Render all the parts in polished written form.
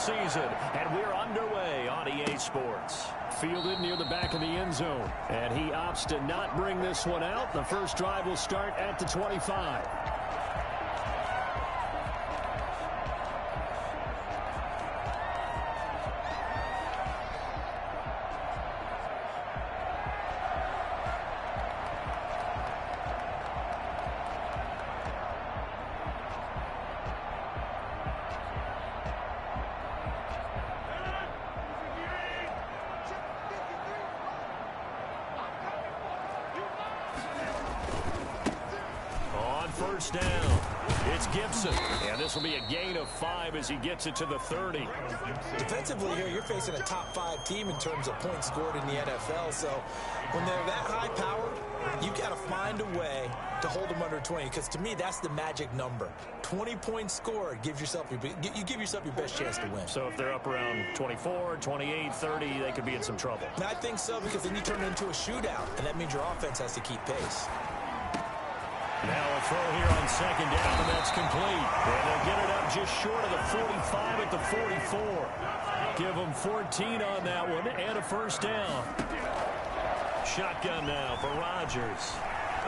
season, and we're underway on EA Sports. Fielded near the back of the end zone, and he opts to not bring this one out. The first drive will start at the 25. First down. It's Gibson. And this will be a gain of 5 as he gets it to the 30. Defensively here, you're facing a top 5 team in terms of points scored in the NFL. So when they're that high power, you've got to find a way to hold them under 20. Because to me, that's the magic number. 20 points scored gives yourself you give yourself your best chance to win. So if they're up around 24, 28, 30, they could be in some trouble. And I think so, because then you turn it into a shootout. And that means your offense has to keep pace. Now a throw here on second down, and that's complete. And they'll get it up just short of the 45 at the 44. Give them 14 on that one and a first down. Shotgun now for Rodgers.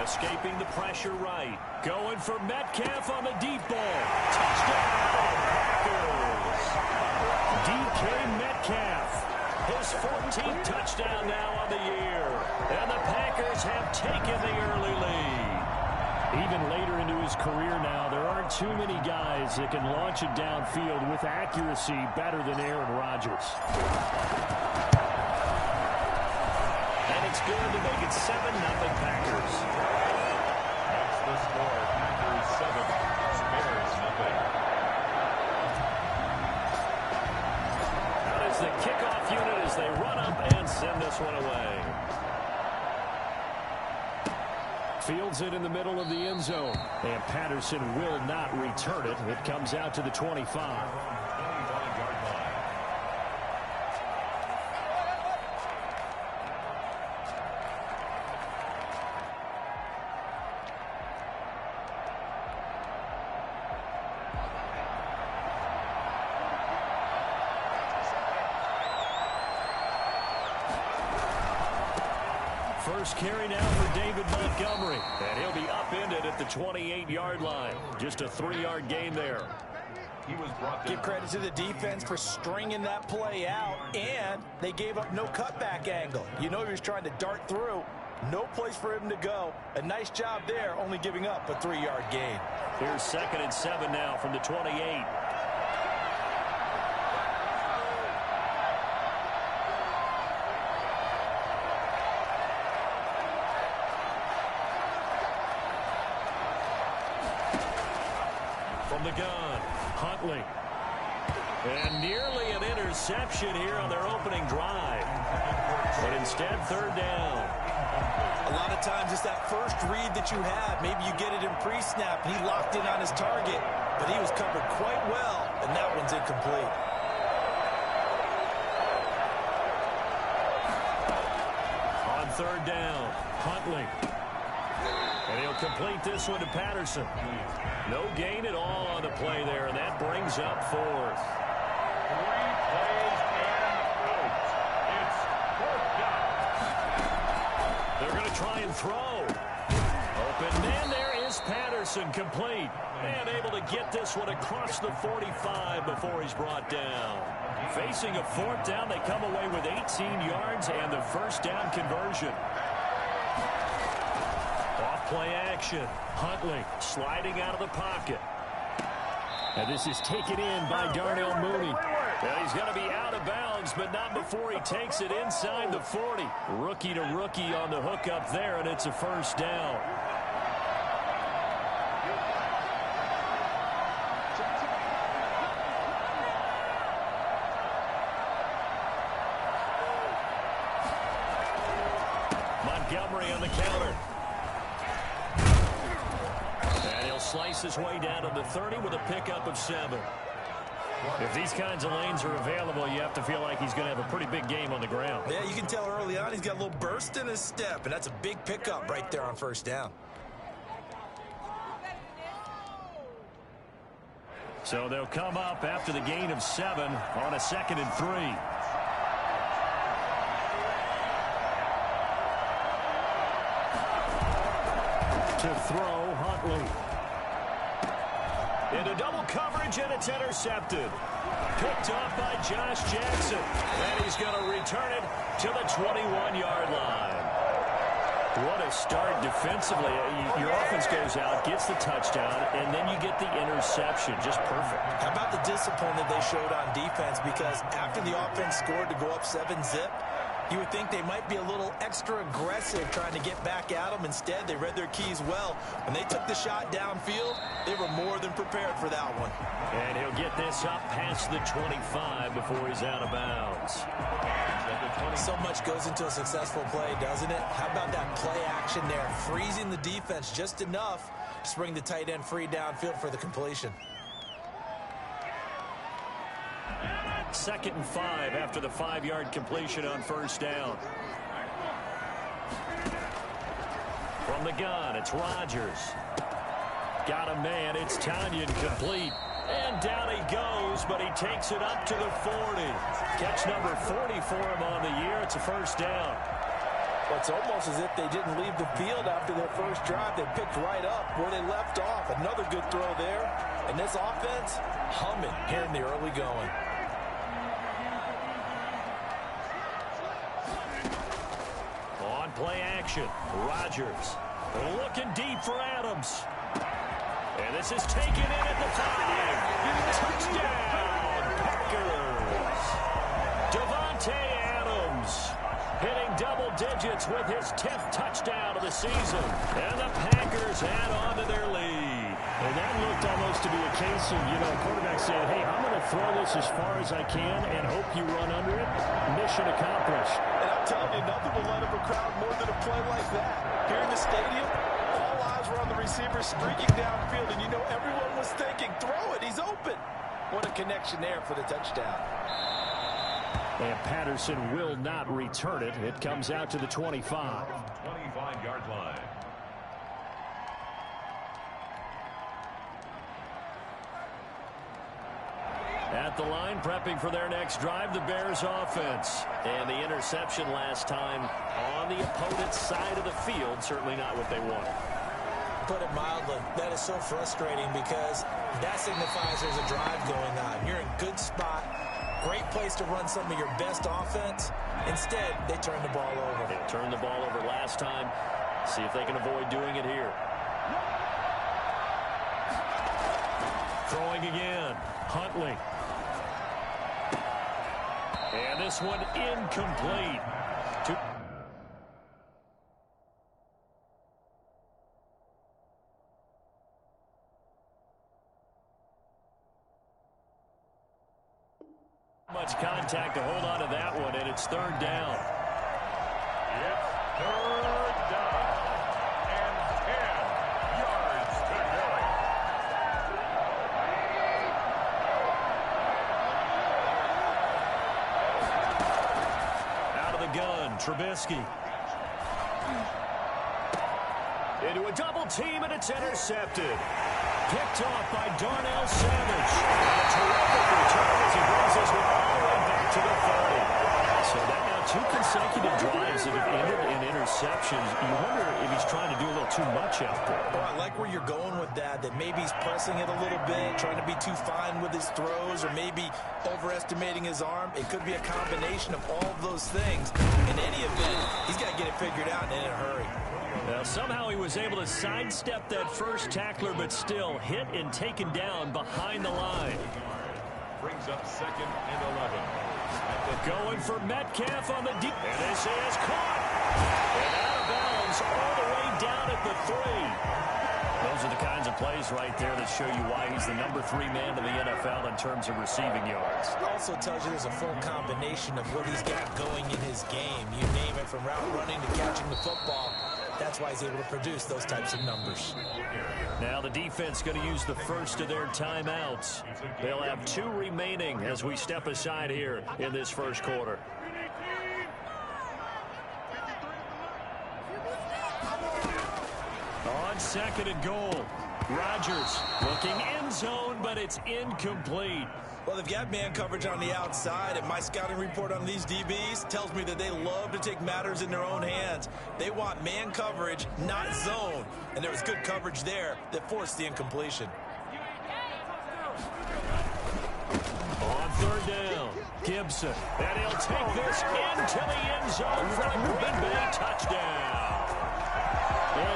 Escaping the pressure right. Going for Metcalf on the deep ball. Touchdown, Packers. DK Metcalf. His 14th touchdown now on the year. And the Packers have taken the early lead. Even later into his career now, there aren't too many guys that can launch it downfield with accuracy better than Aaron Rodgers. And it's good to make it 7-0 Packers. That's the score. Packers 7, Bears nothing. That is the kickoff unit as they run up and send this one away. Fields it in the middle of the end zone. And Patterson will not return it. It comes out to the 25. First carry now for David Montgomery. And he'll be upended at the 28-yard line. Just a 3-yard gain there. Give credit to the defense for stringing that play out, and they gave up no cutback angle. You know he was trying to dart through. No place for him to go. A nice job there, only giving up a 3-yard gain. Here's 2nd and 7 now from the 28. From the gun, Huntley. And nearly an interception here on their opening drive. But instead, 3rd down. A lot of times it's that first read that you have. Maybe you get it in pre-snap, and he locked in on his target. But he was covered quite well, and that one's incomplete. On 3rd down, Huntley. And he'll complete this one to Patterson. No gain at all on the play there, and that brings up 4th. 3 plays and out. It's 4th down. They're going to try and throw. Open man, there is Patterson, complete. And able to get this one across the 45 before he's brought down. Facing a 4th down, they come away with 18 yards and the first down conversion. Play action. Huntley sliding out of the pocket. And this is taken in by Darnell Mooney. And he's going to be out of bounds, but not before he takes it inside the 40. Rookie to rookie on the hook up there, and it's a first down. Montgomery on the counter. Slice his way down to the 30 with a pickup of 7. If these kinds of lanes are available, you have to feel like he's going to have a pretty big game on the ground. Yeah, you can tell early on he's got a little burst in his step, and that's a big pickup right there on 1st down. So they'll come up after the gain of 7 on a 2nd and 3. To throw, Huntley. Into double coverage, and it's intercepted. Picked off by Josh Jackson. And he's going to return it to the 21-yard line. What a start defensively. Your offense goes out, gets the touchdown, and then you get the interception. Just perfect. How about the discipline that they showed on defense? Because after the offense scored to go up 7-zip, you would think they might be a little extra aggressive trying to get back at them. Instead, they read their keys well. When they took the shot downfield, they were more than prepared for that one. And he'll get this up past the 25 before he's out of bounds. So much goes into a successful play, doesn't it? How about that play action there? Freezing the defense just enough to bring the tight end free downfield for the completion. 2nd and 5 after the 5-yard completion on 1st down. From the gun, it's Rodgers. Got a man, it's Tanyan complete. And down he goes, but he takes it up to the 40. Catch number 40 for him on the year. It's a 1st down. Well, it's almost as if they didn't leave the field after their first drive. They picked right up where they left off. Another good throw there. And this offense, humming here in the early going. On play action, Rodgers looking deep for Adams. And this is taken in at the 5. Touchdown, Packers. Davante Adams hitting double digits with his 10th touchdown of the season. And the Packers add on to their lead. And that looked almost to be a case of, a quarterback saying, hey, I'm going to throw this as far as I can and hope you run under it. Mission accomplished. And I'm telling you, nothing will light up a crowd more than a play like that. Here in the stadium, all eyes were on the receiver streaking downfield, and everyone was thinking, throw it, he's open. What a connection there for the touchdown. And Patterson will not return it. It comes out to the 25. 25-yard line. At the line, prepping for their next drive, the Bears offense. And the interception last time on the opponent's side of the field, certainly not what they wanted. Put it mildly, that is so frustrating because that signifies there's a drive going on. You're in good spot, great place to run some of your best offense. Instead, they turn the ball over. They turned the ball over last time. See if they can avoid doing it here. Throwing again, Huntley. And this one incomplete. Much contact to hold on to that one, and it's 3rd down. It's 3rd down and 10 yards to go. Out of the gun, Trubisky. Into a double team, and it's intercepted. Picked off by Darnell Savage. A terrific return as he brings this one all the way back to the 30. So that now 2 consecutive drives that have ended in interceptions. You wonder if he's trying to do a little too much out there. Well, I like where you're going with that maybe he's pressing it a little bit, trying to be too fine with his throws, or maybe overestimating his arm. It could be a combination of all of those things. In any event, he's got to get it figured out and in a hurry. Now, somehow he was able to sidestep that first tackler, but still hit and taken down behind the line. Brings up 2nd and 11. Going for Metcalf on the deep. And this is caught. And out of bounds all the way down at the 3. Those are the kinds of plays right there that show you why he's the number 3 man in the NFL in terms of receiving yards. It also tells you there's a full combination of what he's got going in his game. You name it, from route running to catching the football. That's why he's able to produce those types of numbers. Now the defense going to use the first of their timeouts. They'll have 2 remaining as we step aside here in this first quarter. On 2nd and goal, Rodgers looking end zone, but it's incomplete. Well, they've got man coverage on the outside, and my scouting report on these DBs tells me that they love to take matters in their own hands. They want man coverage, not zone. And there was good coverage there that forced the incompletion. On third down, Gibson. And he'll take this into the end zone for the Green Bay touchdown.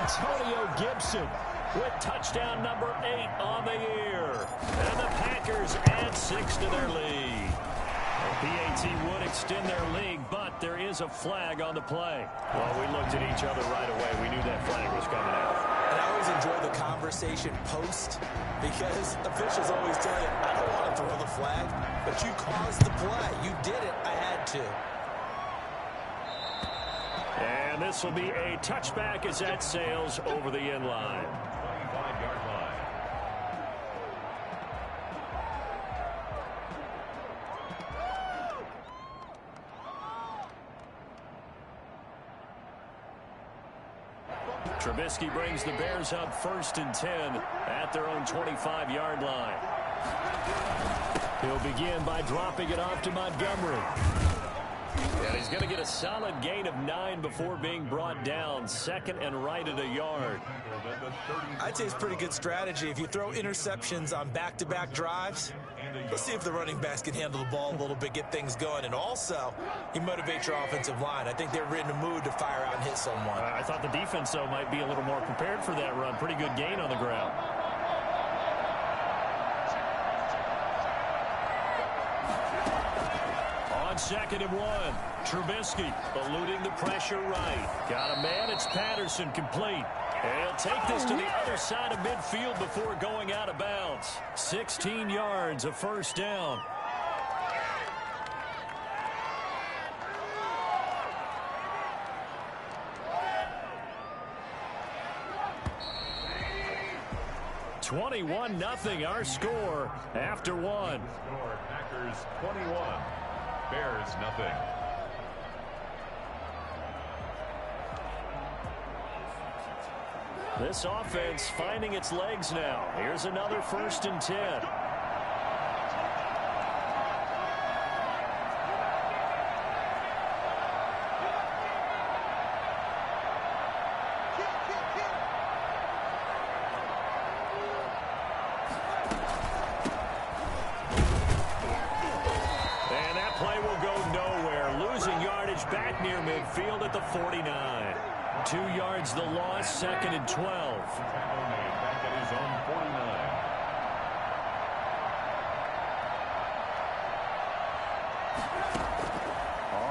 Antonio Gibson with touchdown number 8 on the year. And the Packers add 6 to their lead. The PAT would extend their lead, but there is a flag on the play. Well, we looked at each other right away. We knew that flag was coming out. And I always enjoy the conversation post because officials always tell you, I don't want to throw the flag, but you caused the play. You did it. I had to. And this will be a touchback as that sails over the end line. 25-yard line. Trubisky brings the Bears up 1st and 10 at their own 25-yard line. He'll begin by dropping it off to Montgomery. And he's going to get a solid gain of 9 before being brought down. 2nd and right at a yard. I'd say it's pretty good strategy. If you throw interceptions on back-to-back drives, let's see if the running backs can handle the ball a little bit, get things going. And also, you motivate your offensive line. I think they're in the mood to fire out and hit someone. I thought the defense, though, might be a little more prepared for that run. Pretty good gain on the ground. On 2nd and 1, Trubisky eluding the pressure right. Got a man, it's Patterson, complete. And he'll take this to the other side of midfield before going out of bounds. 16 yards, a first down. (21-0) our score after one. Score, Packers 21, Bears nothing. This offense finding its legs now. Here's another 1st and 10. And that play will go nowhere. Losing yardage back near midfield at the 49. 2 yards the loss, 2nd and 12. Tackle made back at his own 49.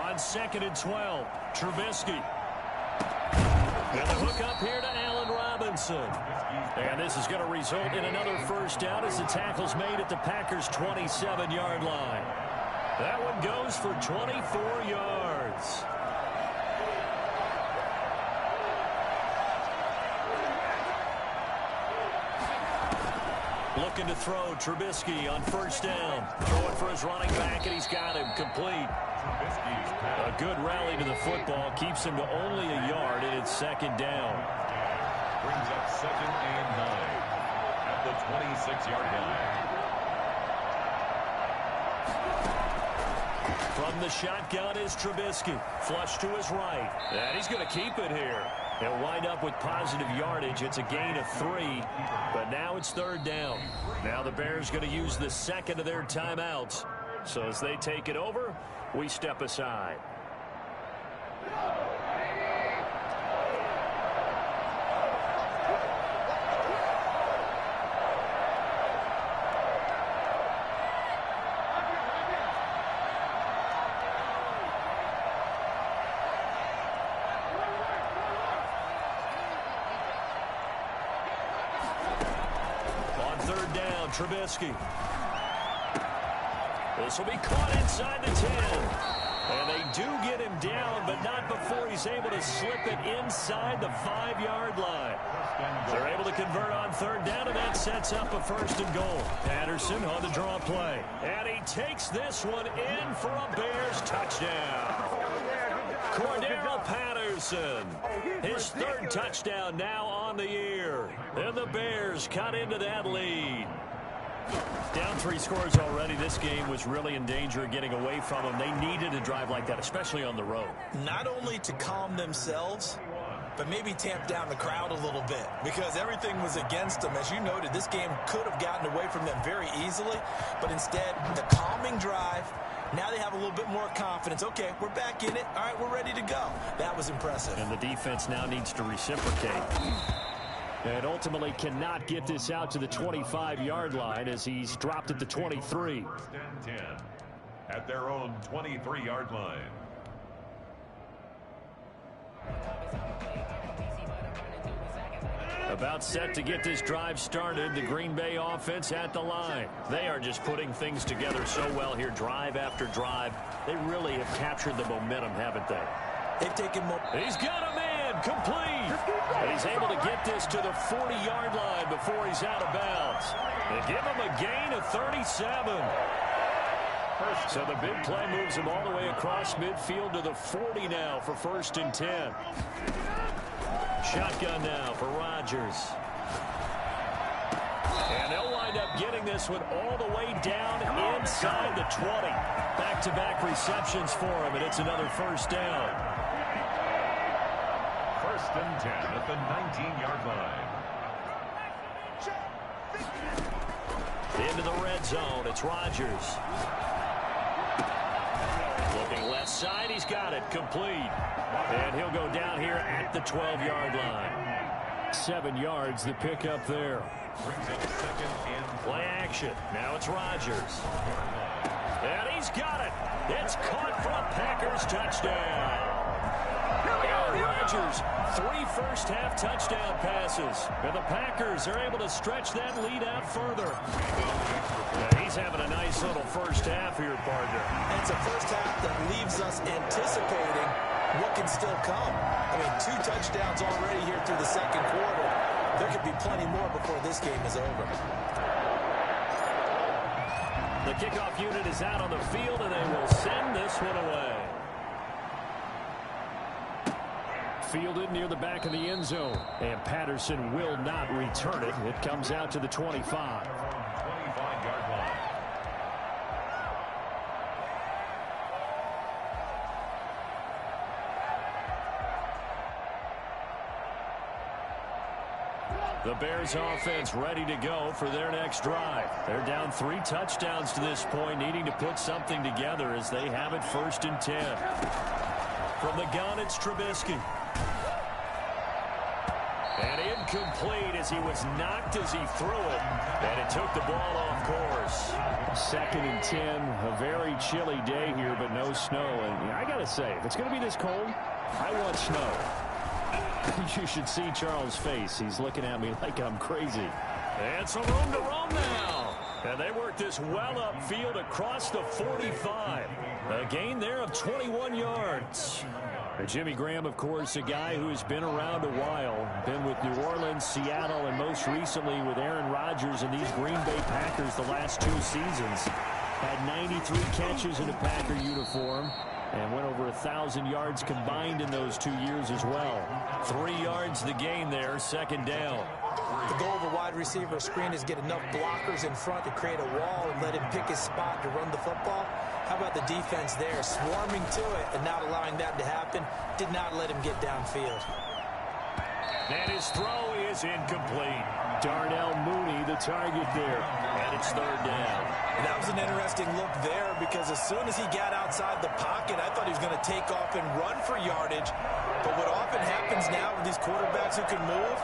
On 2nd and 12, Trubisky. And the hook up here to Allen Robinson. And this is going to result in another first down as the tackle's made at the Packers' 27-yard line. That one goes for 24 yards. Looking to throw, Trubisky on 1st down. Throwing for his running back, and he's got him complete. A good rally to the football keeps him to only a yard, and it's 2nd down. Brings up 2nd and 9 at the 26-yard line. From the shotgun is Trubisky. Flush to his right. And he's going to keep it here. He'll wind up with positive yardage. It's a gain of 3, but now it's 3rd down. Now the Bears going to use the 2nd of their timeouts. So as they take it over, we step aside. Trubisky. This will be caught inside the 10. And they do get him down, but not before he's able to slip it inside the 5-yard line. They're able to convert on 3rd down, and that sets up a 1st and goal. Patterson on the draw play. And he takes this one in for a Bears touchdown. Cordarrelle Patterson. His third touchdown now on the year. And the Bears cut into that lead. Down 3 scores already. This game was really in danger of getting away from them. They needed a drive like that, especially on the road. Not only to calm themselves, but maybe tamp down the crowd a little bit because everything was against them. As you noted, this game could have gotten away from them very easily, but instead, the calming drive, now they have a little bit more confidence. Okay, we're back in it. All right, we're ready to go. That was impressive. And the defense now needs to reciprocate. And ultimately cannot get this out to the 25-yard line as he's dropped at the 23. 10 at their own 23-yard line. About set to get this drive started, the Green Bay offense at the line. They are just putting things together so well here, drive after drive. They really have captured the momentum, haven't they? They've taken more. He's got a man complete. And he's able to get this to the 40-yard line before he's out of bounds. They give him a gain of 37. So the big play moves him all the way across midfield to the 40 now for 1st and 10. Shotgun now for Rodgers. And they'll wind up getting this one all the way down inside the 20. Back-to-back receptions for him, and it's another 1st down. 1st and 10 at the 19-yard line. Into the red zone, it's Rodgers. Looking left side, he's got it, complete. And he'll go down here at the 12-yard line. 7 yards, the pickup there. Brings up 2nd and Play action. Now it's Rodgers. And he's got it. It's caught for a Packers touchdown. Aaron Rodgers, 3 first-half touchdown passes. And the Packers are able to stretch that lead out further. Yeah, he's having a nice little first half here, partner. It's a first half that leaves us anticipating what can still come. I mean, 2 touchdowns already here through the 2nd quarter. There could be plenty more before this game is over. The kickoff unit is out on the field, and they will send this one away. Fielded near the back of the end zone. And Patterson will not return it. It comes out to the 25. 25-yard line. The Bears offense ready to go for their next drive. They're down 3 touchdowns to this point, needing to put something together as they have it 1st and 10. From the gun, it's Trubisky. And incomplete as he was knocked as he threw it. And it took the ball off course. 2nd and 10, a very chilly day here, but no snow. And I got to say, if it's going to be this cold, I want snow. You should see Charles' face. He's looking at me like I'm crazy. And some room to roam now. And they work this well upfield across the 45. A gain there of 21 yards. Jimmy Graham, of course, a guy who has been around a while. Been with New Orleans, Seattle, and most recently with Aaron Rodgers and these Green Bay Packers the last 2 seasons. Had 93 catches in a Packer uniform. And went over 1,000 yards combined in those 2 years as well. 3 yards the gain there, 2nd down. The goal of a wide receiver screen is get enough blockers in front to create a wall and let him pick his spot to run the football. How about the defense there, swarming to it and not allowing that to happen? Did not let him get downfield. And his throw is incomplete. Darnell Mooney, the target there. And it's 3rd down. And that was an interesting look there because as soon as he got outside the pocket, I thought he was going to take off and run for yardage. But what often happens now with these quarterbacks who can move,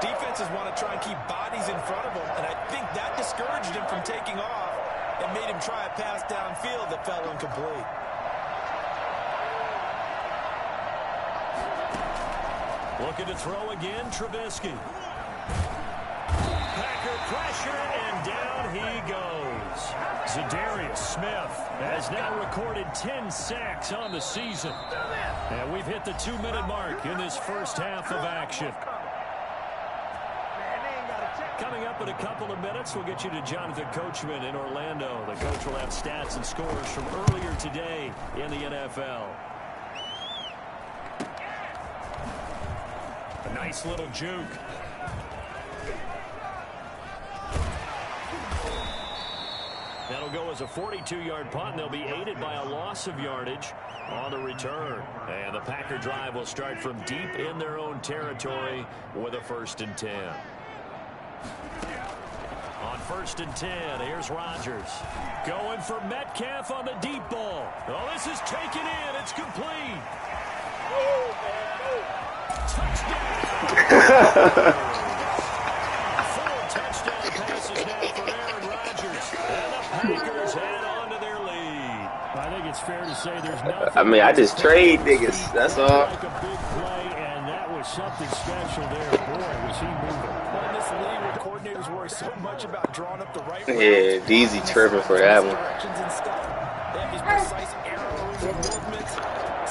defenses want to try and keep bodies in front of them. And I think that discouraged him from taking off and made him try a pass downfield that fell incomplete. Looking to throw again, Trubisky. Packer pressure, and down he goes. Za'Darius Smith has now recorded 10 sacks on the season. And we've hit the 2-minute mark in this first half of action. Coming up in a couple of minutes, we'll get you to Jonathan Coachman in Orlando. The coach will have stats and scores from earlier today in the NFL. Nice little juke. That'll go as a 42-yard punt, and they'll be aided by a loss of yardage on the return. And the Packer drive will start from deep in their own territory with a 1st and 10. On 1st and 10, here's Rodgers. Going for Metcalf on the deep ball. Oh, this is taken in. It's complete. Touchdown. 4 touchdown passes now for Aaron Rodgers. And the Packers head on to their lead. I think it's fair to say there's nothing. I mean, I just trade niggas. That's all. Like a big play, and that was something special there. Boy, was he moving. Well, in this league where coordinators worry so much about drawing up the right Yeah, DZ tripping for that one. directions and stuff. They have these precise arrows and movements.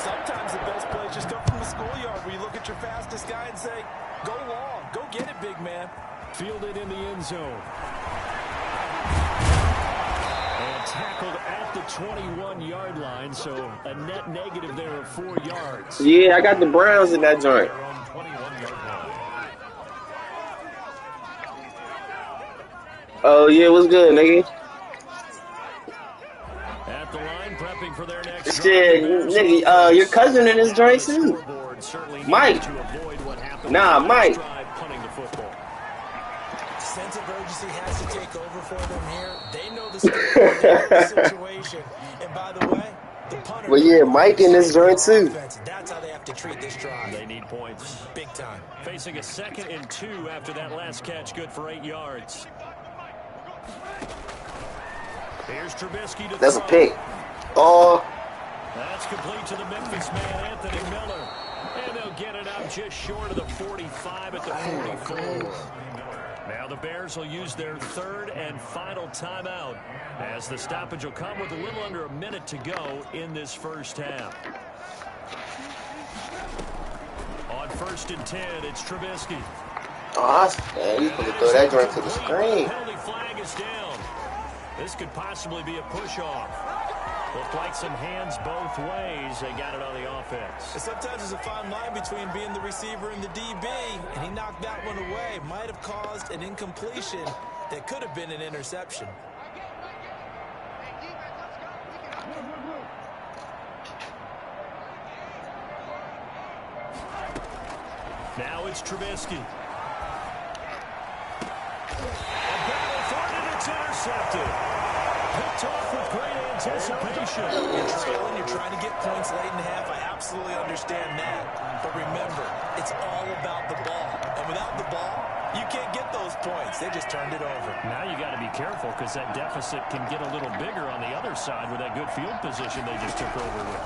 Sometimes the best plays just come from the schoolyard where you look at your fastest guy and say, go long, go get it, big man. Fielded in the end zone. And tackled at the 21-yard line, so a net negative there of 4 yards. Yeah, I got the Browns in that joint. Their own 21-yard line. Oh, yeah, what's good, nigga? At the line, prepping for their next Shit, nigga, your cousin in this joint, too. Mike. Nah, Mike. Punting the football. Sense of urgency has to take over for them here. They know the situation. And by the way, the punter. Well, yeah, Mike in this joint, too. That's how they have to treat this drive. They need points. Big time. Facing a 2nd and 2 after that last catch, good for 8 yards. Here's Trubisky to That's a throw. pick. Oh, That's complete to the Memphis man, Anthony Miller. And they'll get it out just short of the 45 at the 44. Now the Bears will use their 3rd and final timeout as the stoppage will come with a little under a minute to go in this first half. On 1st and 10, it's Trubisky. man, he's going to throw that joint to the screen. Penalty flag is down. This could possibly be a push-off. Looked like some hands both ways. They got it on the offense. And sometimes there's a fine line between being the receiver and the DB, and he knocked that one away. Might have caused an incompletion that could have been an interception. Now it's Trubisky. A battle for it, and it's intercepted. Picked off with great anticipation. You're trailing, you're trying to get points late in the half. I absolutely understand that. But remember, it's all about the ball. And without the ball, you can't get those points. They just turned it over. Now you got to be careful because that deficit can get a little bigger on the other side with that good field position they just took over with.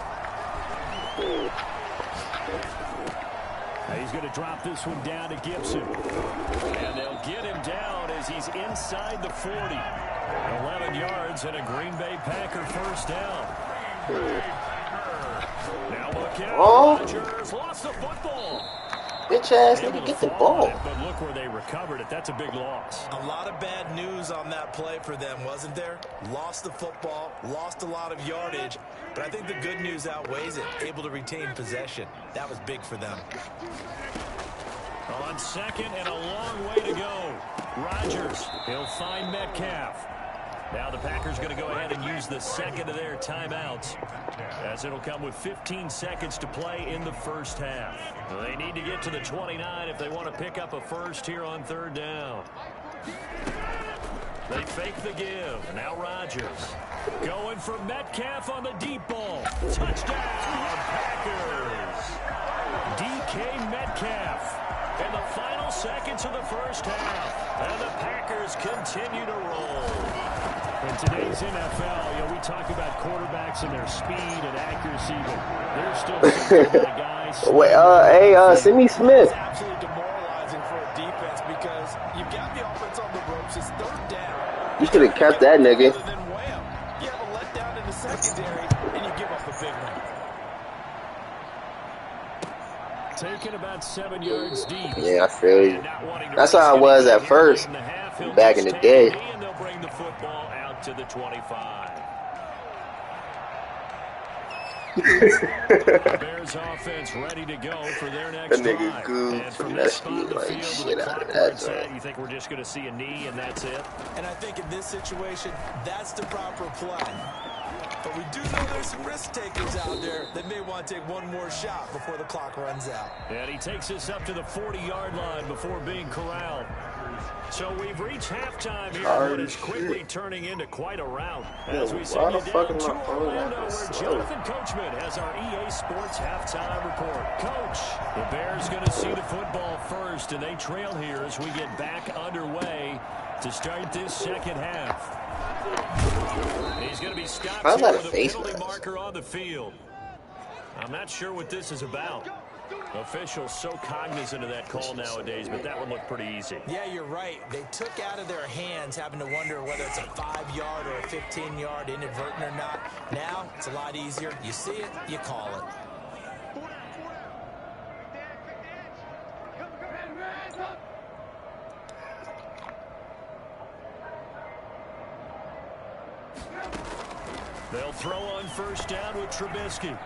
He's going to drop this one down to Gibson. And they'll get him down as he's inside the 40. 11 yards and a Green Bay Packer first down. Now look out. Oh. Rodgers lost the football. Bitch ass Able nigga, to get the fall on ball. it, but look where they recovered it. That's a big loss. A lot of bad news on that play for them, wasn't there? Lost the football, lost a lot of yardage, but I think the good news outweighs it. Able to retain possession. That was big for them. On 2nd and a long way to go. Rodgers, he'll find Metcalf. Now the Packers going to go ahead and use the 2nd of their timeouts, as it'll come with 15 seconds to play in the first half. They need to get to the 29 if they want to pick up a first here on 3rd down. They fake the give. Now Rodgers going for Metcalf on the deep ball. Touchdown, Packers. DK Metcalf. In the final seconds of the first half. And the Packers continue to roll. In today's NFL, we talk about quarterbacks and their speed and accuracy, but there's still some guys. Wait, hey, Simi Smith. It's absolutely demoralizing for a defense because you've got the offense on the ropes. It's 3rd down. You should have kept that nigga. Other than wham. You have a letdown in the secondary, and you give up a big one. Taken about 7 yards deep. Yeah, I feel you. That's how I was at first, back in the day. And they'll bring the football out to the 25. The Bears offense ready to go for their next That nigga drive. Goose And from this finessed me spot in the like field with shit the out of clock that where it's at, joint. you think we're just going to see a knee and that's it? And I think in this situation, that's the proper play. But we do know there's some risk takers out there that may want to take one more shot before the clock runs out. And he takes us up to the 40-yard line before being corralled. So we've reached halftime here, what is quickly turning into quite a rout. As we send you down to Orlando, where Jonathan Coachman has our EA Sports halftime report. Coach, the Bears going to see the football first, and they trail here as we get back underway to start this second half. He's going to be stopped here with a penalty marker on the field. I'm not sure what this is about. Officials so cognizant of that call nowadays, but that one looked pretty easy. Yeah, you're right. They took out of their hands having to wonder whether it's a 5-yard or a 15-yard inadvertent or not. Now, it's a lot easier. You see it, you call it. They'll throw on first down with Trubisky.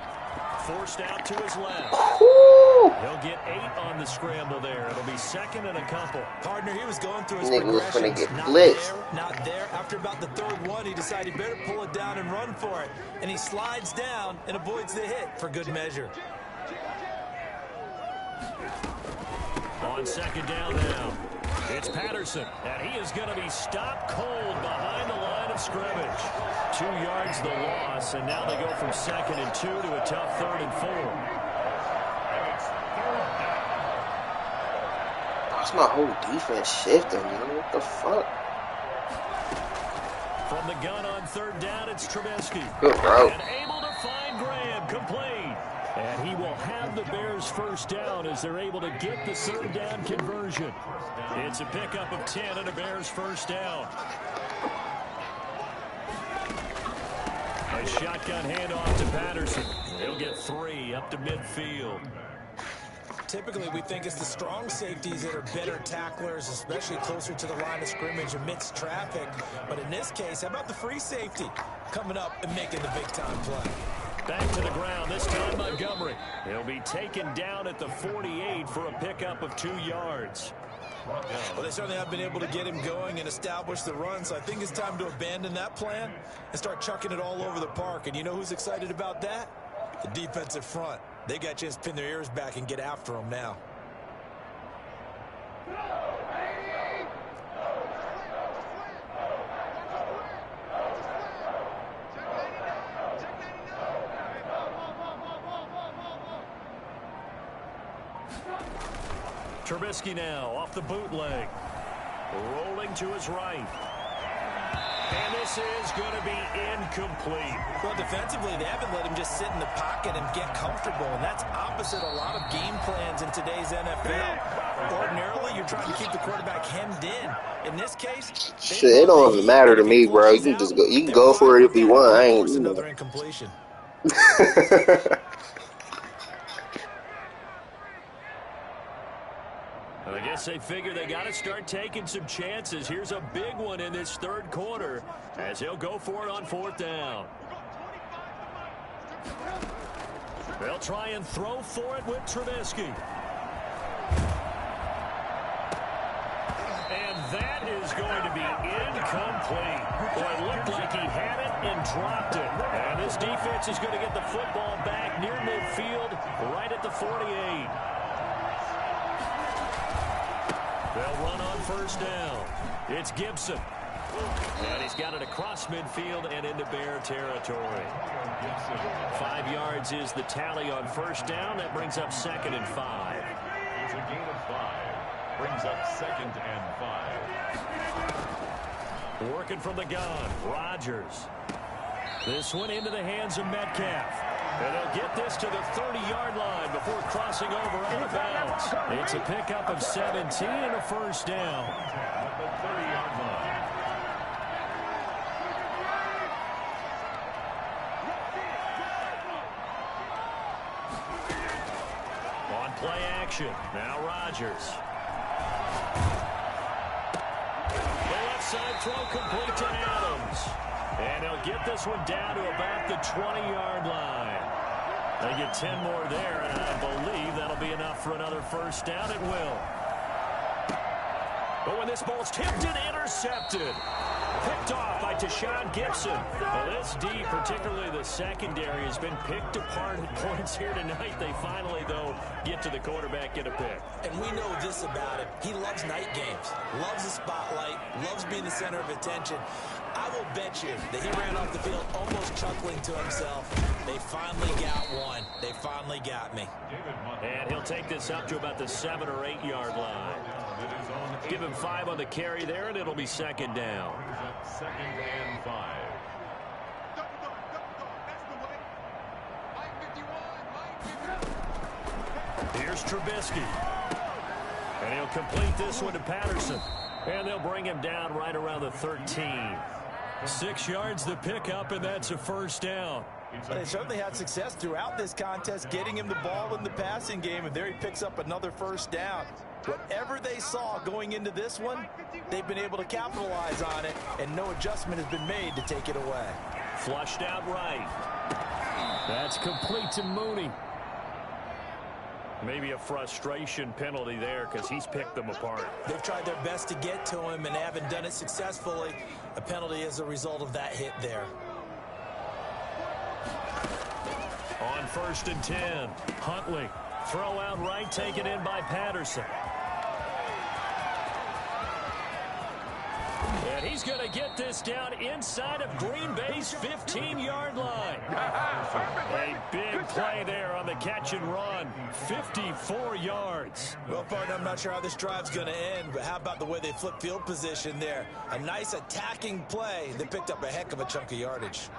Forced out to his left. He'll get 8 on the scramble there. It'll be second and a couple. Partner, he was going through his progressions. Not there. After about the third one, he decided he better pull it down and run for it. And he slides down and avoids the hit for good measure. On second down now, it's Patterson, and he is going to be stopped cold behind the line of scrimmage. 2 yards the loss, and now they go from 2nd and 2 to a tough 3rd and 4. That's my whole defense shifting, yo. What the fuck? From the gun on 3rd down, it's Trubisky. Good route. And able to find Graham, complete. And he will have the Bears first down as they're able to get the 3rd down conversion. It's a pickup of 10 and a Bears first down. A shotgun handoff to Patterson. He'll get 3 up to midfield. Typically, we think it's the strong safeties that are better tacklers, especially closer to the line of scrimmage amidst traffic. But in this case, how about the free safety coming up and making the big-time play? Back to the ground, this time Montgomery. He'll be taken down at the 48 for a pickup of 2 yards. Well, they certainly have been able to get him going and establish the run, so I think it's time to abandon that plan and start chucking it all over the park. And you know who's excited about that? The defensive front. They got a chance to pin their ears back and get after him now. Trubisky now off the bootleg. Rolling to his right. And this is going to be incomplete. Well, defensively, they haven't let him just sit in the pocket and get comfortable, and that's opposite a lot of game plans in today's NFL. Ordinarily, you're trying to keep the quarterback hemmed in. In this case, shit, it don't even matter to me, bro. You can just go. You can go for it if you want. I ain't. Another incompletion. I guess they figure they got to start taking some chances. Here's a big one in this 3rd quarter as he'll go for it on 4th down. They'll try and throw for it with Trubisky. And that is going to be incomplete. Well, it looked like he had it and dropped it. And this defense is going to get the football back near midfield, right at the 48. They'll run on first down. It's Gibson. And he's got it across midfield and into Bear territory. 5 yards is the tally on first down. That brings up 2nd and 5. It's a gain of 5. Brings up 2nd and 5. Working from the gun, Rodgers. This one into the hands of Metcalf. And they'll get this to the 30-yard line before crossing over out of bounds. It's a pickup of 17 and a first down. At the 30-yard line. On play action, now Rodgers. The left side throw complete to Adams. And he'll get this one down to about the 20-yard line. They get 10 more there, and I believe that'll be enough for another first down. It will. But when this ball's tipped and intercepted. Picked off by Tashaun Gipson. Well, this D, particularly the secondary, has been picked apart at points here tonight. They finally, though, get to the quarterback, get a pick. And we know this about him. He loves night games, loves the spotlight, loves being the center of attention. I will bet you that he ran off the field almost chuckling to himself. They finally got one. They finally got me. And he'll take this up to about the 7 or 8 yard line. Give him 5 on the carry there, and it'll be second down. Second and 5. Here's Trubisky. And he'll complete this one to Patterson. And they'll bring him down right around the 13. 6 yards the pickup, and that's a first down. They certainly had success throughout this contest, getting him the ball in the passing game, and there he picks up another first down. Whatever they saw going into this one, they've been able to capitalize on it, and no adjustment has been made to take it away. Flushed out right. That's complete to Mooney. Maybe a frustration penalty there because he's picked them apart. They've tried their best to get to him and haven't done it successfully. A penalty as a result of that hit there. On 1st and 10, Huntley. Throw out right, taken in by Patterson. And he's going to get this down inside of Green Bay's 15-yard line. A big play there on the catch and run. 54 yards. Well, partner, I'm not sure how this drive's going to end, but how about the way they flip field position there? A nice attacking play that picked up a heck of a chunk of yardage.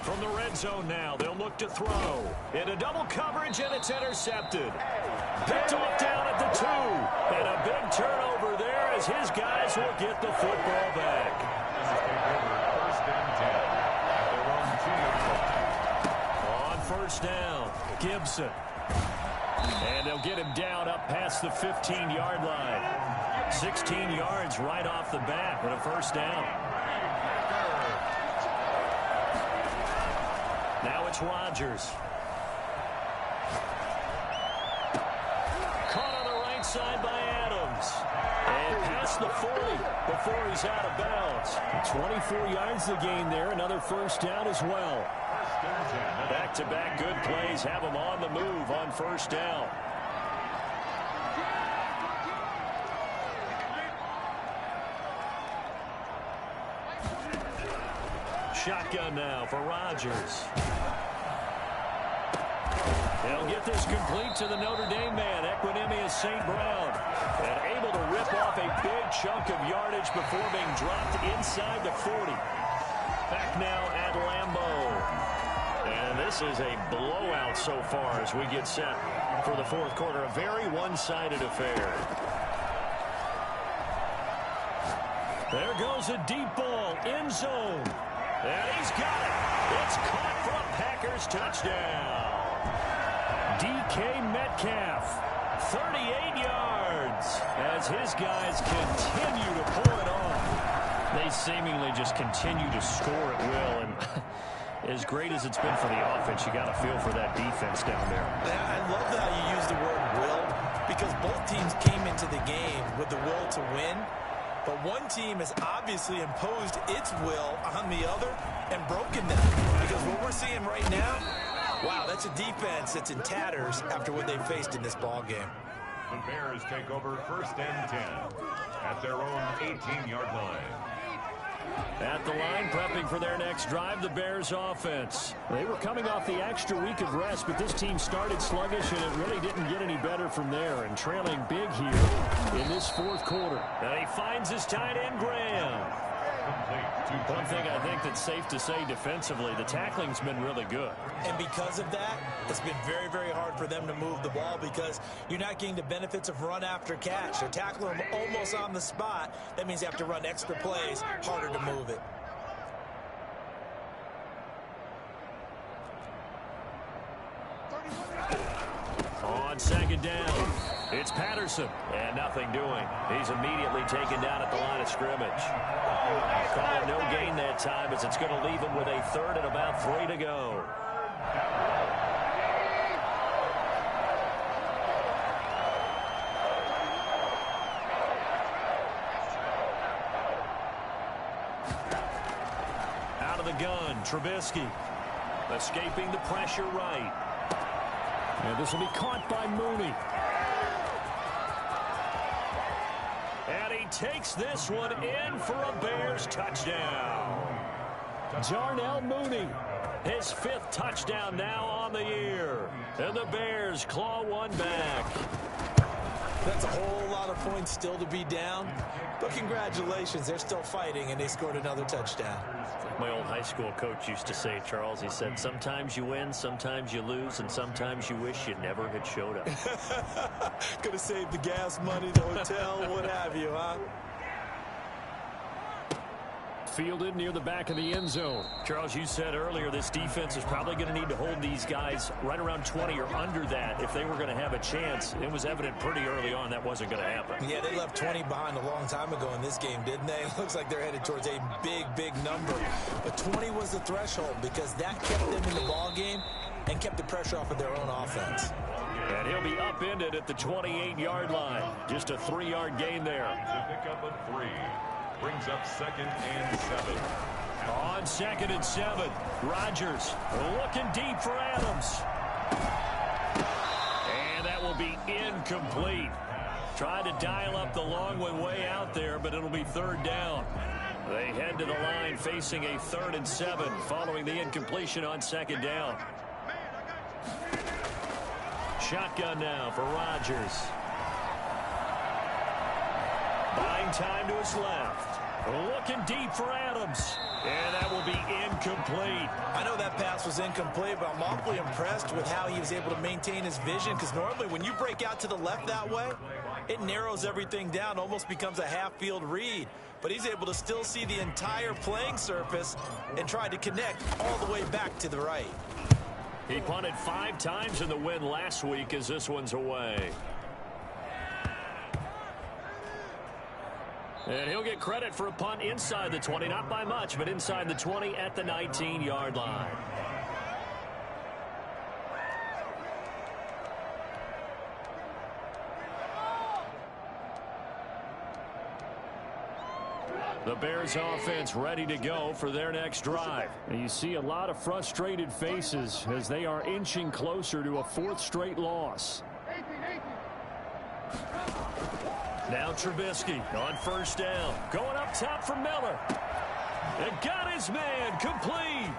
From the red zone now, they'll look to throw. Into double coverage, and it's intercepted. Picked off down at the 2. And a big turnover there as his guys will get the football back. On 1st down, Gibson. And they'll get him down up past the 15-yard line. 16 yards right off the bat with a first down. Now it's Rodgers. Caught on the right side by Adams. And past the 40 before he's out of bounds. 24 yards the gain there. Another first down as well. Back-to-back good plays have him on the move on first down. Shotgun now for Rodgers. They'll get this complete to the Notre Dame man, Equanimeous St. Brown. And able to rip off a big chunk of yardage before being dropped inside the 40. Back now at Lambeau. And this is a blowout so far as we get set for the 4th quarter. A very one-sided affair. There goes a deep ball, end zone. And he's got it. It's caught for a Packers touchdown. DK Metcalf, 38 yards, as his guys continue to pull it off. They seemingly just continue to score at will, and as great as it's been for the offense, you got to feel for that defense down there. I love how you use the word will, because both teams came into the game with the will to win. But one team has obviously imposed its will on the other and broken them. Because what we're seeing right now, wow, that's a defense that's in tatters after what they faced in this ball game. The Bears take over 1st and 10 at their own 18-yard line. At the line, prepping for their next drive, the Bears offense. They were coming off the extra week of rest, but this team started sluggish, and it really didn't get any better from there. And trailing big here in this 4th quarter. And he finds his tight end, Graham. One thing I think that's safe to say defensively, the tackling's been really good. And because of that, it's been very, very hard for them to move the ball because you're not getting the benefits of run after catch. They're tackling them almost on the spot. That means you have to run extra plays, harder to move it. On 2nd down, It's Patterson. And nothing doing. He's immediately taken down at the line of scrimmage. Call it no gain that time as it's going to leave him with a third and about 3 to go. Out of the gun, Trubisky. Escaping the pressure right. And this will be caught by Mooney. And he takes this one in for a Bears touchdown. Darnell Mooney. His 5th touchdown now on the year. And the Bears claw one back. That's a whole lot of points still to be down. But congratulations, they're still fighting, and they scored another touchdown. My old high school coach used to say, Charles, he said, sometimes you win, sometimes you lose, and sometimes you wish you never had showed up. Could have saved the gas money, the hotel, what have you, huh? Fielded near the back of the end zone. Charles, you said earlier this defense is probably going to need to hold these guys right around 20 or under that if they were going to have a chance. It was evident pretty early on that wasn't going to happen. Yeah, they left 20 behind a long time ago in this game, didn't they? It looks like they're headed towards a big number. But 20 was the threshold because that kept them in the ball game and kept the pressure off of their own offense. And he'll be upended at the 28-yard line. Just a 3-yard gain there. Pick up a 3. Brings up 2nd and 7. On 2nd and 7, Rodgers looking deep for Adams. And that will be incomplete. Tried to dial up the long one way out there, but it'll be 3rd down. They head to the line facing a 3rd and 7 following the incompletion on 2nd down. Shotgun now for Rodgers. Buying time to his left. Looking deep for Adams. And that will be incomplete. I know that pass was incomplete, but I'm awfully impressed with how he was able to maintain his vision, because normally when you break out to the left that way, it narrows everything down, almost becomes a half-field read. But he's able to still see the entire playing surface and try to connect all the way back to the right. He punted 5 times in the win last week as this one's away. And he'll get credit for a punt inside the 20, not by much, but inside the 20 at the 19-yard line. The Bears offense ready to go for their next drive. And you see a lot of frustrated faces as they are inching closer to a 4th straight loss. Now Trubisky on 1st down. Going up top for Miller. And got his man complete.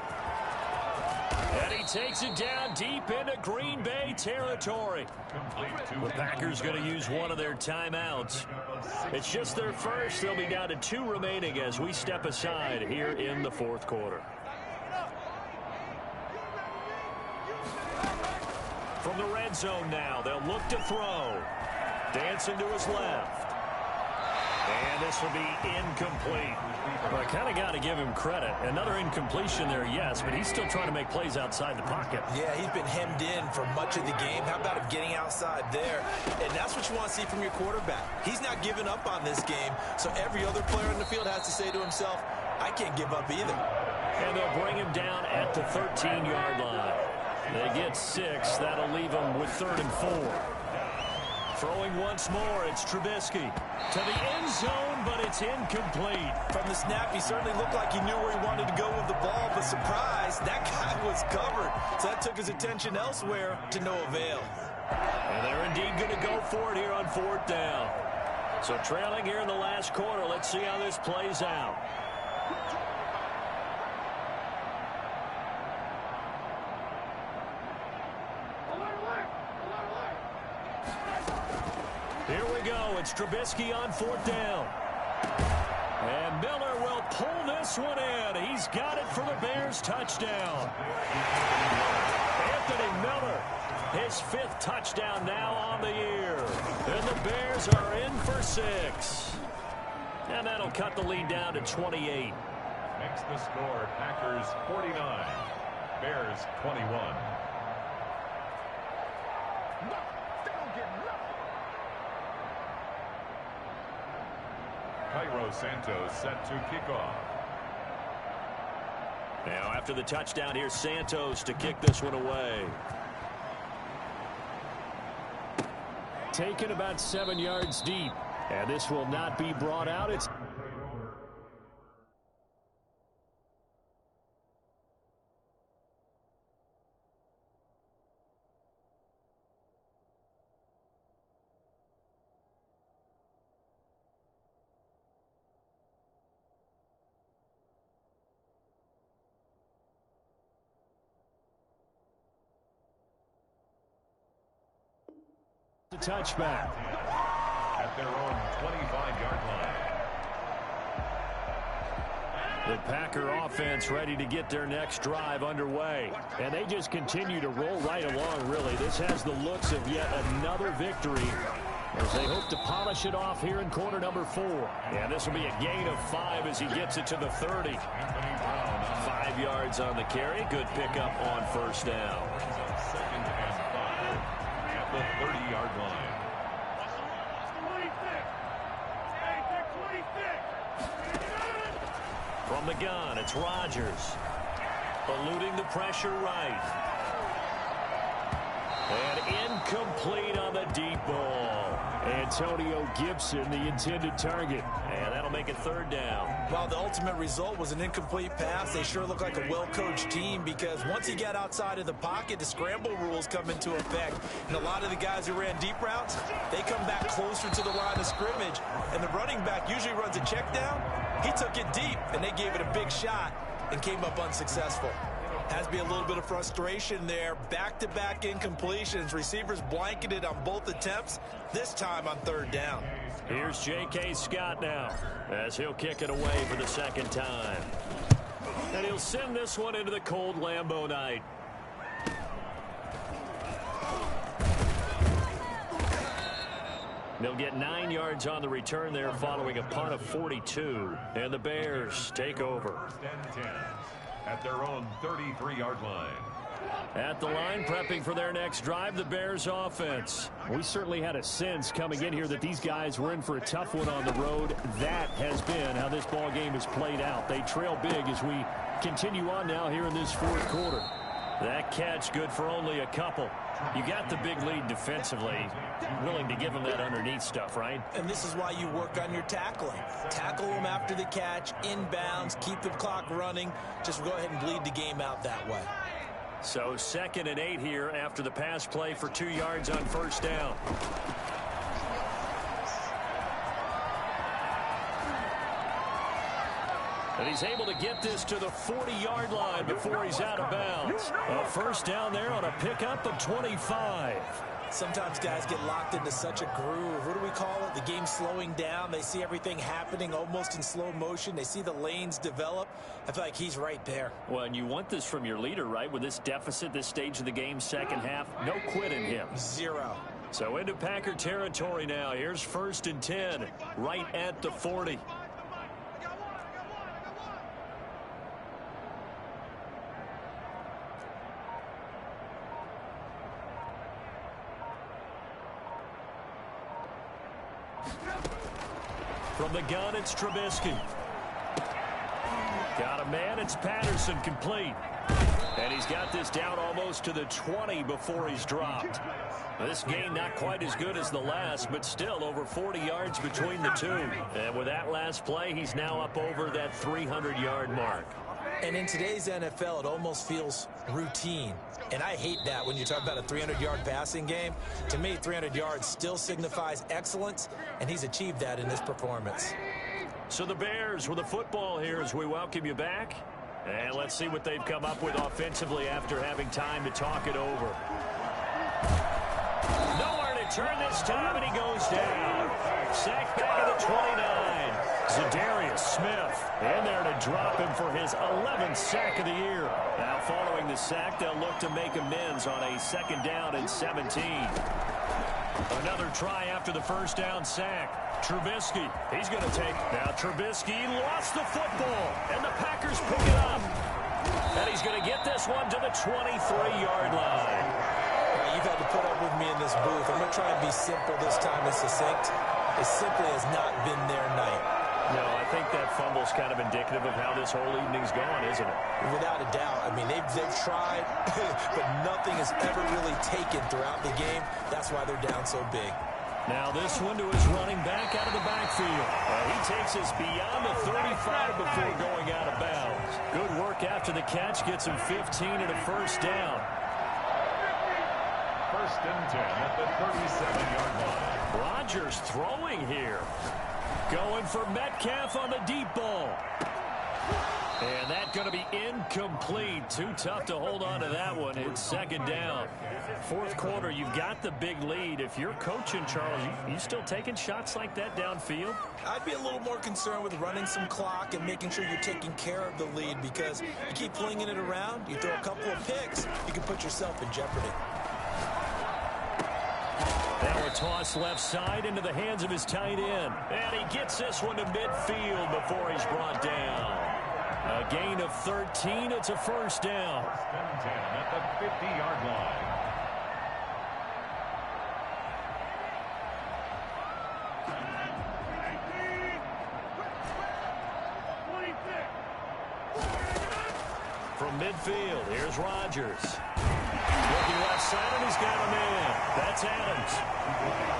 And he takes it down deep into Green Bay territory. The Packers going to use one of their timeouts. It's just their first. They'll be down to 2 remaining as we step aside here in the 4th quarter. From the red zone now, they'll look to throw. Dancing to his left. And this will be incomplete. Well, I kind of got to give him credit. Another incompletion there, yes, but he's still trying to make plays outside the pocket. Yeah, he's been hemmed in for much of the game. How about him getting outside there? And that's what you want to see from your quarterback. He's not giving up on this game, so every other player in the field has to say to himself, I can't give up either. And they'll bring him down at the 13-yard line. They get 6. That'll leave them with 3rd and 4. Throwing once more, it's Trubisky. To the end zone, but it's incomplete. From the snap, he certainly looked like he knew where he wanted to go with the ball, but surprise, that guy was covered. So that took his attention elsewhere to no avail. And they're indeed going to go for it here on 4th down. So trailing here in the last quarter, let's see how this plays out. Here we go. It's Trubisky on 4th down. And Miller will pull this one in. He's got it for the Bears touchdown. Anthony Miller, his 5th touchdown now on the year. And the Bears are in for 6. And that'll cut the lead down to 28. Makes the score Packers 49, Bears 21. Cairo Santos set to kick off. Now after the touchdown, here's Santos to kick this one away. Taken about 7 yards deep. And this will not be brought out. It's a touchback. At their own 25-yard line. The Packer offense ready to get their next drive underway. And they just continue to roll right along, really. This has the looks of yet another victory as they hope to polish it off here in quarter number 4. And this will be a gain of 5 as he gets it to the 30. 5 yards on the carry. Good pickup on first down. Second and 5 at the 30-yard line. From the gun, it's Rodgers. Eluding the pressure right. And incomplete on the deep ball. Antonio Gibson, the intended target. And that'll make it third down. While the ultimate result was an incomplete pass, they sure look like a well-coached team because once he got outside of the pocket, the scramble rules come into effect. And a lot of the guys who ran deep routes, they come back closer to the line of scrimmage. And the running back usually runs a check down. He took it deep, and they gave it a big shot and came up unsuccessful. Has to be a little bit of frustration there. Back-to-back incompletions. Receivers blanketed on both attempts, this time on third down. Here's J.K. Scott now as he'll kick it away for the second time. And he'll send this one into the cold Lambeau night. They'll get 9 yards on the return there following a punt of 42. And the Bears take over. First and 10 at their own 33-yard line. At the line, prepping for their next drive, the Bears offense. We certainly had a sense coming in here that these guys were in for a tough one on the road. That has been how this ball game has played out. They trail big as we continue on now here in this fourth quarter. That catch good for only a couple. You got the big lead defensively. Willing to give them that underneath stuff, right? And this is why you work on your tackling. Tackle them after the catch, inbounds, keep the clock running. Just go ahead and bleed the game out that way. So 2nd and 8 here after the pass play for 2 yards on first down. And he's able to get this to the 40-yard line before he's out of bounds. A first down there on a pickup of 25. Sometimes guys get locked into such a groove. What do we call it? The game slowing down. They see everything happening almost in slow motion. They see the lanes develop. I feel like he's right there. Well, and you want this from your leader, right? With this deficit, this stage of the game, second half, no quit in him. 0. So into Packer territory now. Here's 1st and 10, right at the 40. From the gun, it's Trubisky. Got a man, it's Patterson, complete. And he's got this down almost to the 20 before he's dropped. This game not quite as good as the last, but still over 40 yards between the two. And with that last play, he's now up over that 300-yard mark. And in today's NFL, it almost feels routine. And I hate that when you talk about a 300-yard passing game. To me, 300 yards still signifies excellence, and he's achieved that in this performance. So the Bears with the football here as we welcome you back. And let's see what they've come up with offensively after having time to talk it over. Nowhere to turn this time, and he goes down. Sacked back at the 29. Zadarius Smith in there to drop him for his 11th sack of the year. Now following the sack, they'll look to make amends on a 2nd down and 17. Another try after the first down sack. Trubisky, he's going to take. Now Trubisky lost the football, and the Packers pick it up. And he's going to get this one to the 23-yard line. You've had to put up with me in this booth. I'm going to try and be simple this time and succinct. It simply has not been their night. No, I think that fumble's kind of indicative of how this whole evening's gone, isn't it? Without a doubt. I mean, they've tried, but nothing has ever really taken throughout the game. That's why they're down so big. Now this one to his running back out of the backfield. He takes us beyond the 35 before going out of bounds. Good work after the catch. Gets him 15 and a first down. First and 10 at the 37-yard line. Rodgers throwing here. Going for Metcalf on the deep ball. And that's going to be incomplete. Too tough to hold on to that one. It's second down. Fourth quarter, you've got the big lead. If you're coaching, Charles, you still taking shots like that downfield? I'd be a little more concerned with running some clock and making sure you're taking care of the lead, because you keep flinging it around, you throw a couple of picks, you can put yourself in jeopardy. Now a toss left side into the hands of his tight end. And he gets this one to midfield before he's brought down. A gain of 13. It's a first down. First and 10 at the 50-yard line. From midfield, here's Rodgers. Looking left side, and he's got a man. That's Adams.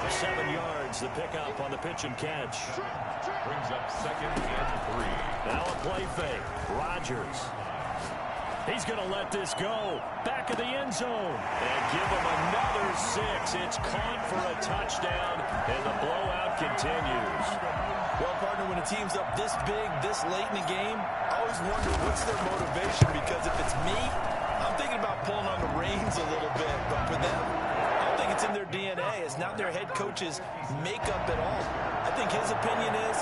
For 7 yards, the pickup on the pitch and catch. Brings up second and 3. Now a play fake. Rodgers. He's going to let this go. Back of the end zone. And give him another 6. It's caught for a touchdown, and the blowout continues. Well, partner, when a team's up this big, this late in the game, I always wonder what's their motivation, because if it's me, I'm thinking about pulling on the reins a little bit. But for them, I don't think it's in their DNA. It's not their head coach's makeup at all. I think his opinion is,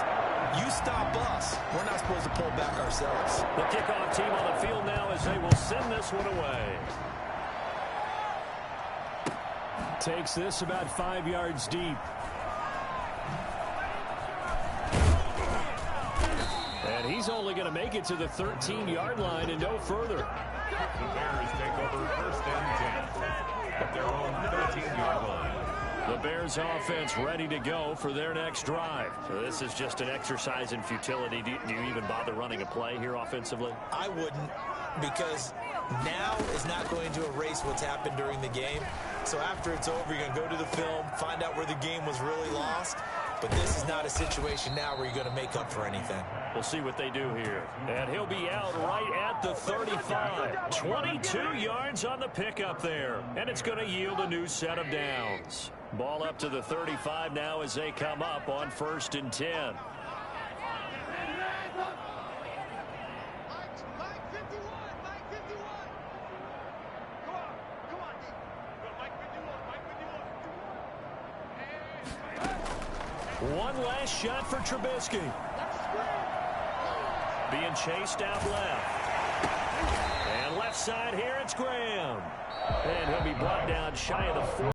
you stop us. We're not supposed to pull back ourselves. The kickoff team on the field now as they will send this one away. Takes this about 5 yards deep. And he's only going to make it to the 13-yard line and no further. The Bears take over first and 10 at their own 13-yard line. The Bears offense ready to go for their next drive. So this is just an exercise in futility. Do you even bother running a play here offensively? I wouldn't, because now is not going to erase what's happened during the game. So after it's over, you're going to go to the film, find out where the game was really lost. But this is not a situation now where you're going to make up for anything. We'll see what they do here. And he'll be out right at the 35. 22 yards on the pickup there. And it's going to yield a new set of downs. Ball up to the 35 now as they come up on first and 10. One last shot for Trubisky. Being chased out left. And left side here, it's Graham. And he'll be brought down shy of the 40.